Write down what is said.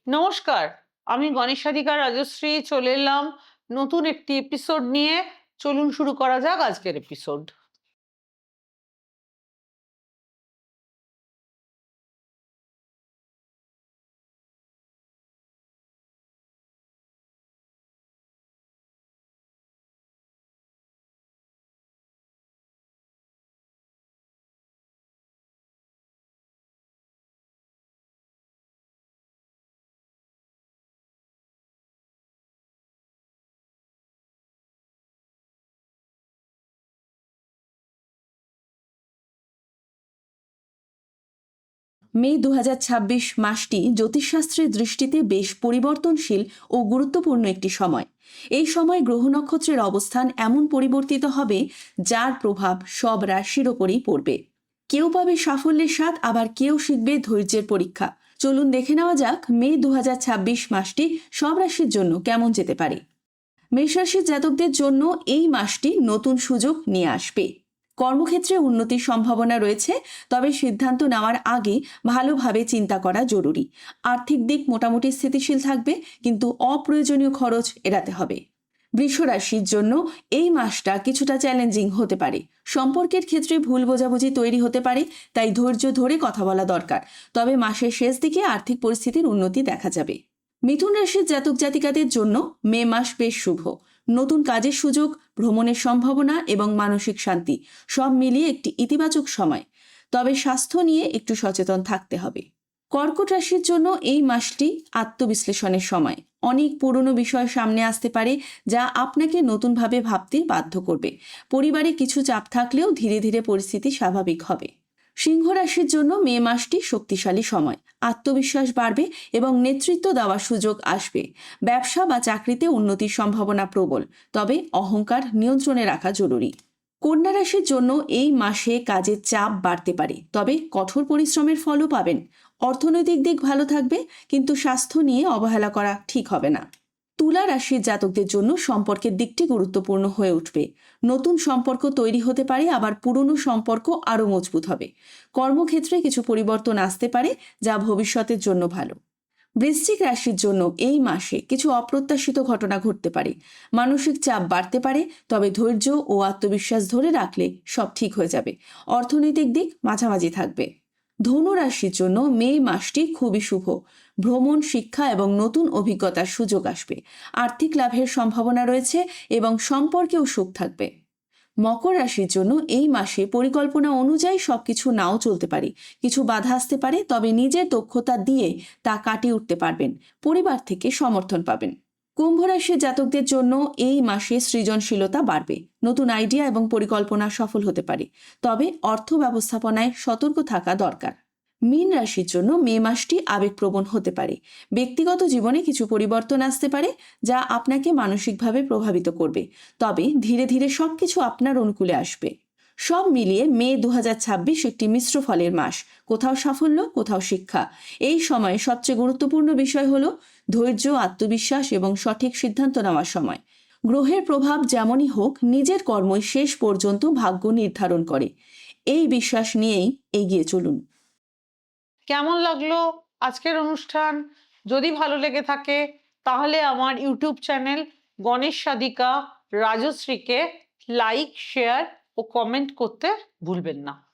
নমস্কার, আমি গণেশাধিকা রাজশ্রী চলে এলাম নতুন একটি এপিসোড নিয়ে। চলুন শুরু করা যাক আজকের এপিসোড। মে ২০২৬ মাসটি জ্যোতিষশাস্ত্রের দৃষ্টিতে বেশ পরিবর্তনশীল ও গুরুত্বপূর্ণ একটি সময়। এই সময় গ্রহ নক্ষত্রের অবস্থান এমন পরিবর্তিত হবে যার প্রভাব সব রাশির ওপরেই পড়বে। কেউ পাবে সাফল্যের স্বাদ, আবার কেউ শিখবে ধৈর্যের পরীক্ষা। চলুন দেখে নেওয়া যাক মে ২০২৬ মাসটি সব রাশির জন্য কেমন যেতে পারে। মেষ রাশির জাতকদের জন্য এই মাসটি নতুন সুযোগ নিয়ে আসবে। কর্মক্ষেত্রে উন্নতির সম্ভাবনা রয়েছে, তবে সিদ্ধান্ত নেওয়ার আগে ভালোভাবে চিন্তা করা জরুরি। আর্থিক দিক মোটামুটি স্থিতিশীল থাকবে, কিন্তু অপ্রয়োজনীয় খরচ এড়াতে হবে। বৃষ রাশির জন্য এই মাসটা কিছুটা চ্যালেঞ্জিং হতে পারে। সম্পর্কের ক্ষেত্রে ভুল বোঝাবুঝি তৈরি হতে পারে, তাই ধৈর্য ধরে কথা বলা দরকার। তবে মাসের শেষ দিকে আর্থিক পরিস্থিতির উন্নতি দেখা যাবে। মিথুন রাশির জাতক জাতিকাদের জন্য মে মাস বেশ শুভ। নতুন কাজের সুযোগ, ভ্রমণের সম্ভাবনা এবং মানসিক শান্তি সব মিলিয়ে একটি ইতিবাচক সময়। তবে স্বাস্থ্য নিয়ে একটু সচেতন থাকতে হবে। কর্কট রাশির জন্য এই মাসটি আত্মবিশ্লেষণের সময়। অনেক পুরনো বিষয় সামনে আসতে পারে, যা আপনাকে নতুনভাবে ভাবতে বাধ্য করবে। পরিবারে কিছু চাপ থাকলেও ধীরে ধীরে পরিস্থিতি স্বাভাবিক হবে। সিংহ রাশির জন্য মে মাসটি শক্তিশালী সময়। আত্মবিশ্বাস বাড়বে এবং নেতৃত্ব দেওয়ার সুযোগ আসবে। ব্যবসা বা চাকরিতে উন্নতির সম্ভাবনা প্রবল, তবে অহংকার নিয়ন্ত্রণে রাখা জরুরি। কন্যা রাশির জন্য এই মাসে কাজের চাপ বাড়তে পারে, তবে কঠোর পরিশ্রমের ফলও পাবেন। অর্থনৈতিক দিক ভালো থাকবে, কিন্তু স্বাস্থ্য নিয়ে অবহেলা করা ঠিক হবে না। তুলা রাশির জাতকদের জন্য সম্পর্কের দিকটি গুরুত্বপূর্ণ হয়ে উঠবে। নতুন সম্পর্ক তৈরি হতে পারে, আবার পুরনো সম্পর্ক আরও মজবুত হবে। কর্মক্ষেত্রে কিছু পরিবর্তন আসতে পারে, যা ভবিষ্যতের জন্য ভালো। বৃশ্চিক রাশির জন্য এই মাসে কিছু অপ্রত্যাশিত ঘটনা ঘটতে পারে। মানসিক চাপ বাড়তে পারে, তবে ধৈর্য ও আত্মবিশ্বাস ধরে রাখলে সব ঠিক হয়ে যাবে। অর্থনৈতিক দিক মাঝামাঝি থাকবে। ধনু রাশির জন্য মে মাসটি খুবই শুভ। ভ্রমণ, শিক্ষা এবং নতুন অভিজ্ঞতার সুযোগ আসবে। আর্থিক লাভের সম্ভাবনা রয়েছে এবং সম্পর্কেও সুখ থাকবে। মকর রাশির জন্য এই মাসে পরিকল্পনা অনুযায়ী সবকিছু নাও চলতে পারে। কিছু বাধা আসতে পারে, তবে নিজের দক্ষতা দিয়ে তা কাটিয়ে উঠতে পারবেন। পরিবার থেকে সমর্থন পাবেন। কুম্ভ রাশির জাতকদের জন্য এই মাসে সৃজনশীলতা বাড়বে। নতুন আইডিয়া এবং পরিকল্পনা সফল হতে পারে, তবে অর্থ ব্যবস্থাপনায় সতর্ক থাকা দরকার। মীন রাশির জন্য মে মাসটি আবেগপ্রবণ হতে পারে। ব্যক্তিগত জীবনে কিছু পরিবর্তন আসতে পারে, যা আপনাকে মানসিকভাবে প্রভাবিত করবে, তবে ধীরে ধীরে সবকিছু আপনার অনুকূলে আসবে। সব মিলিয়ে মে ২০২৬ একটি মিশ্র ফলের মাস। কোথাও সাফল্য, কোথাও শিক্ষা। এই সময়ে সবচেয়ে গুরুত্বপূর্ণ বিষয় হলো ধৈর্য, আত্মবিশ্বাস এবং সঠিক সিদ্ধান্ত নেওয়ার সময়। গ্রহের প্রভাব যেমনই হোক, নিজের কর্মই শেষ পর্যন্ত ভাগ্য নির্ধারণ করে। এই বিশ্বাস নিয়েই এগিয়ে চলুন। কেমন লাগলো আজকের অনুষ্ঠান? যদি ভালো লেগে থাকে তাহলে আমার ইউটিউব চ্যানেল গণেশাধিকা রাজশ্রীকে লাইক, শেয়ার ও কমেন্ট করতে ভুলবেন না।